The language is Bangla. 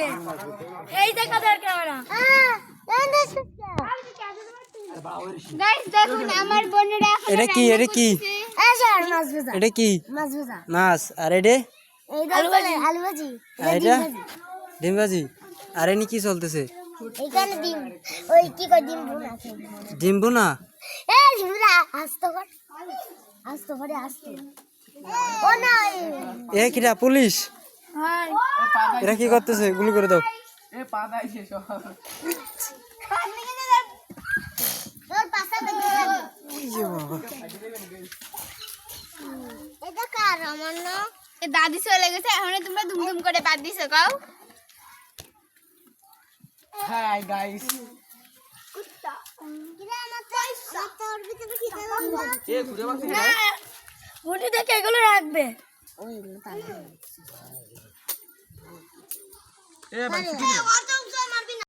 দিছে এই দেখা দরকার না গাইস দেখুন আমার বোনেরা এখন এটা কি মাছ ভাজা এটা কি মাছ ভাজা মাছ আর এটা আলু ভাজি এটা ডিম ভাজি আর এনি কি চলতেছে এইখানে ডিম ওই কি কই ডিম ভুনা আছে ডিম বোনা এই ভুনা আস্ত করে ও না এ কিরা পুলিশ হাই এরা কি করতেছে গুলি করে দাও তোর পাশে এটা কার আমার না এ দাদি চলে গেছে এখন তোমরা ধুমধুম করে বাদ দিছো কাও হাই গাইস কুত্তা কিরা আমার তোর ভিতরে কি দেব এ ঘুরে বাকি না গুটি দেখে এগুলো রাখবে ওই এ বাকি